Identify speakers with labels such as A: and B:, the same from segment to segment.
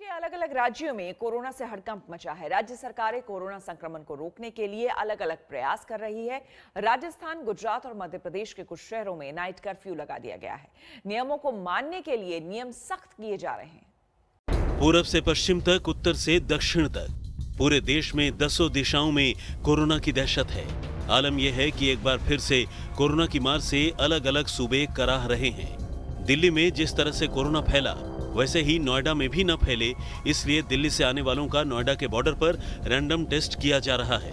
A: के अलग अलग राज्यों में कोरोना से हड़कंप मचा है। राज्य सरकारें कोरोना संक्रमण को रोकने के लिए अलग अलग प्रयास कर रही है। राजस्थान, गुजरात और मध्य प्रदेश के कुछ शहरों में नाइट कर्फ्यू लगा दिया गया है। नियमों को मानने के लिए नियम सख्त किए जा रहे हैं।
B: पूरब से पश्चिम तक, उत्तर से दक्षिण तक पूरे देश में 10 दिशाओं में कोरोना की दहशत है। आलम यह है कि एक बार फिर से कोरोना की मार से अलग अलग सूबे कराह रहे हैं। दिल्ली में जिस तरह से कोरोना फैला, वैसे ही नोएडा में भी न फैले, इसलिए दिल्ली से आने वालों का नोएडा के बॉर्डर पर रैंडम टेस्ट किया जा रहा है।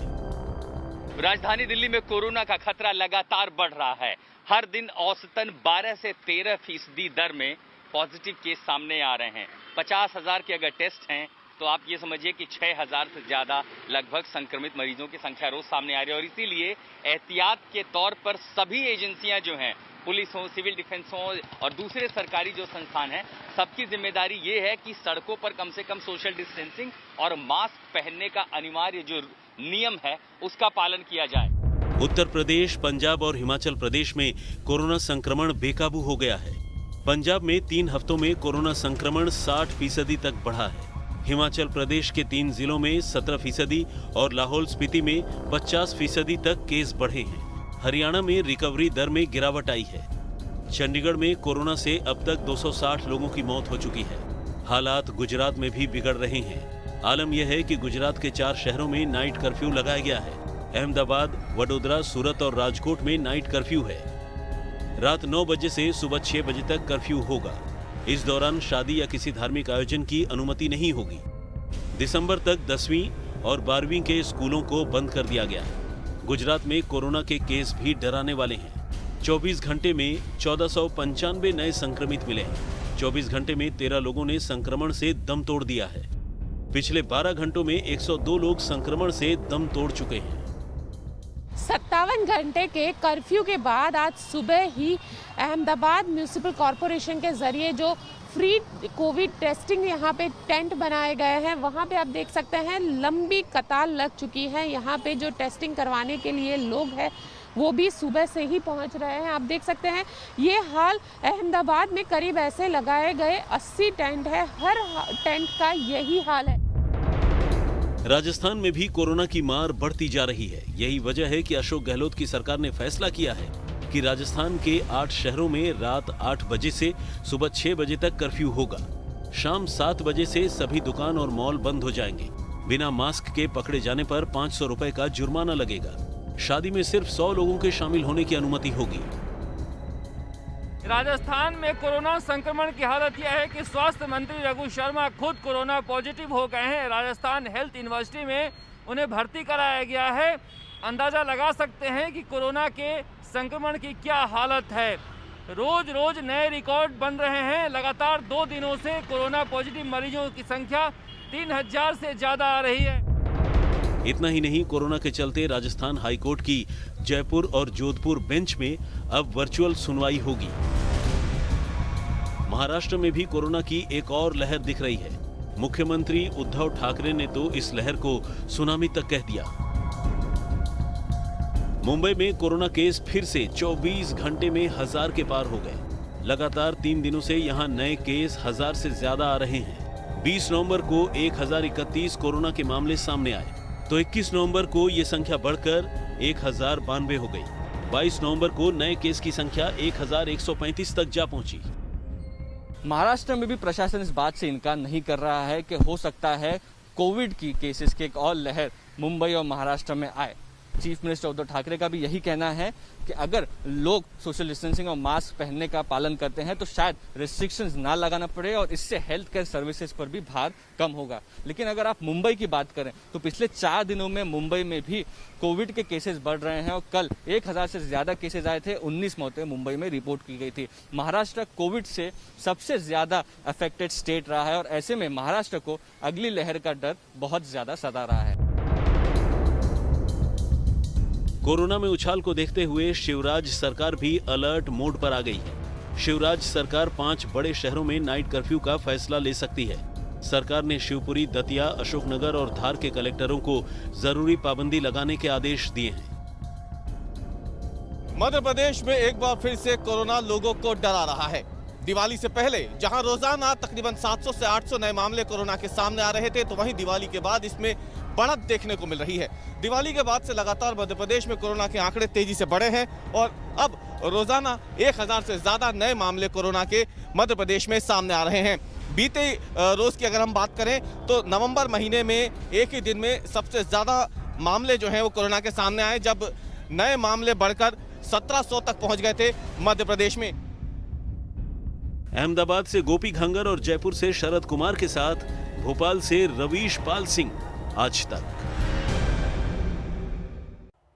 C: राजधानी दिल्ली में कोरोना का खतरा लगातार बढ़ रहा है। हर दिन औसतन 12 से 13% दर में पॉजिटिव केस सामने आ रहे हैं। 50,000 के अगर टेस्ट हैं तो आप ये समझिए कि 6,000 से ज्यादा लगभग संक्रमित मरीजों की संख्या रोज सामने आ रही है। और इसीलिए एहतियात के तौर पर सभी एजेंसियां जो हैं, पुलिस हो, सिविल डिफेंस हो और दूसरे सरकारी जो संस्थान हैं, सबकी जिम्मेदारी ये है कि सड़कों पर कम से कम सोशल डिस्टेंसिंग और मास्क पहनने का अनिवार्य जो नियम है उसका पालन किया जाए।
B: उत्तर प्रदेश, पंजाब और हिमाचल प्रदेश में कोरोना संक्रमण बेकाबू हो गया है। पंजाब में 3 हफ्तों में कोरोना संक्रमण 60% तक बढ़ा है। हिमाचल प्रदेश के 3 जिलों में 17% और लाहौल स्पीति में 50% तक केस बढ़े हैं। हरियाणा में रिकवरी दर में गिरावट आई है। चंडीगढ़ में कोरोना से अब तक 260 लोगों की मौत हो चुकी है। हालात गुजरात में भी बिगड़ रहे हैं। आलम यह है कि गुजरात के 4 शहरों में नाइट कर्फ्यू लगाया गया है। अहमदाबाद, वडोदरा, सूरत और राजकोट में नाइट कर्फ्यू है। रात 9 बजे से सुबह 6 बजे तक कर्फ्यू होगा। इस दौरान शादी या किसी धार्मिक आयोजन की अनुमति नहीं होगी। दिसंबर तक 10वीं और 12वीं के स्कूलों को बंद कर दिया गया है। गुजरात में कोरोना के केस भी डराने वाले हैं। 24 घंटे में 1495 नए संक्रमित मिले हैं। 24 घंटे में 13 लोगों ने संक्रमण से दम तोड़ दिया है। पिछले 12 घंटों में 102 लोग संक्रमण से दम तोड़ चुके हैं।
D: 57 घंटे के कर्फ्यू के बाद आज सुबह ही अहमदाबाद म्यूनिसिपल कॉरपोरेशन के जरिए जो फ्री कोविड टेस्टिंग यहाँ पे टेंट बनाए गए हैं, वहाँ पे आप देख सकते हैं लंबी कतार लग चुकी है। यहाँ पे जो टेस्टिंग करवाने के लिए लोग हैं वो भी सुबह से ही पहुँच रहे हैं। आप देख सकते हैं ये हाल अहमदाबाद में करीब ऐसे लगाए गए 80 टेंट है, हर टेंट का यही हाल है।
B: राजस्थान में भी कोरोना की मार बढ़ती जा रही है। यही वजह है कि अशोक गहलोत की सरकार ने फैसला किया है कि राजस्थान के 8 शहरों में रात 8 बजे से सुबह 6 बजे तक कर्फ्यू होगा। शाम 7 बजे से सभी दुकान और मॉल बंद हो जाएंगे। बिना मास्क के पकड़े जाने पर 500 रुपए का जुर्माना लगेगा। शादी में सिर्फ 100 लोगों के शामिल होने की अनुमति होगी।
E: राजस्थान में कोरोना संक्रमण की हालत यह है कि स्वास्थ्य मंत्री रघु शर्मा खुद कोरोना पॉजिटिव हो गए हैं। राजस्थान हेल्थ यूनिवर्सिटी में उन्हें भर्ती कराया गया है। अंदाजा लगा सकते हैं कि कोरोना के संक्रमण की क्या हालत है। रोज रोज नए रिकॉर्ड बन रहे हैं। लगातार 2 दिनों से कोरोना पॉजिटिव मरीजों की संख्या 3000 से ज्यादा आ रही है।
B: इतना ही नहीं, कोरोना के चलते राजस्थान हाईकोर्ट की जयपुर और जोधपुर बेंच में अब वर्चुअल सुनवाई होगी। महाराष्ट्र में भी कोरोना की एक और लहर दिख रही है। मुख्यमंत्री उद्धव ठाकरे ने तो इस लहर को सुनामी तक कह दिया। मुंबई में कोरोना केस फिर से 24 घंटे में 1000 के पार हो गए। लगातार 3 दिनों से यहां नए केस 1000 से ज्यादा आ रहे हैं। 20 नवंबर को 1031 कोरोना के मामले सामने आए तो 21 नवंबर को ये संख्या बढ़कर 1092 हो गई। 22 नवंबर को नए केस की संख्या 1135 तक जा पहुंची।
F: महाराष्ट्र में भी प्रशासन इस बात से इनकार नहीं कर रहा है कि हो सकता है कोविड की केसेस की एक और लहर मुंबई और महाराष्ट्र में आए। चीफ मिनिस्टर उद्धव ठाकरे का भी यही कहना है कि अगर लोग सोशल डिस्टेंसिंग और मास्क पहनने का पालन करते हैं तो शायद रिस्ट्रिक्शंस ना लगाना पड़े और इससे हेल्थ केयर सर्विसेज पर भी भार कम होगा। लेकिन अगर आप मुंबई की बात करें तो पिछले 4 दिनों में मुंबई में भी कोविड के केसेस बढ़ रहे हैं और कल 1000 से ज्यादा केसेस आए थे। 19 मौतें मुंबई में रिपोर्ट की गई थी। महाराष्ट्र कोविड से सबसे ज्यादा अफेक्टेड स्टेट रहा है और ऐसे में महाराष्ट्र को अगली लहर का डर बहुत ज्यादा सता रहा है।
B: कोरोना में उछाल को देखते हुए शिवराज सरकार भी अलर्ट मोड पर आ गई है। शिवराज सरकार 5 बड़े शहरों में नाइट कर्फ्यू का फैसला ले सकती है। सरकार ने शिवपुरी, दतिया, अशोकनगर और धार के कलेक्टरों को जरूरी पाबंदी लगाने के आदेश दिए हैं।
G: मध्य प्रदेश में एक बार फिर से कोरोना लोगों को डरा रहा है। दिवाली से पहले जहां रोजाना तकरीबन 700 से 800 नए मामले कोरोना के सामने आ रहे थे, तो वहीं दिवाली के बाद इसमें बढ़त देखने को मिल रही है। दिवाली के बाद से लगातार मध्य प्रदेश में कोरोना के आंकड़े तेजी से बढ़े हैं और अब रोजाना 1000 से ज्यादा नए मामले कोरोना के मध्य प्रदेश में सामने आ रहे हैं। बीते रोज की अगर हम बात करें तो नवंबर महीने में एक ही दिन में सबसे ज्यादा मामले जो हैं वो कोरोना के सामने आए, जब नए मामले बढ़कर 1700 तक पहुंच गए थे मध्य प्रदेश में।
B: अहमदाबाद से गोपी घंगर और जयपुर से शरद कुमार के साथ भोपाल से रवीश पाल सिंह, आज तक।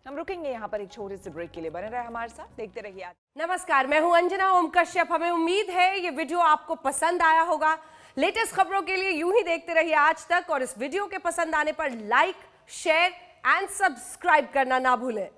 A: हम रुकेंगे यहाँ पर एक छोटे से ब्रेक के लिए, बने रहे हमारे साथ, देखते रहिए आज।
H: नमस्कार, मैं हूं अंजना ओम कश्यप। हमें उम्मीद है ये वीडियो आपको पसंद आया होगा। लेटेस्ट खबरों के लिए यूं ही देखते रहिए आज तक, और इस वीडियो के पसंद आने पर लाइक, शेयर एंड सब्सक्राइब करना ना भूलें।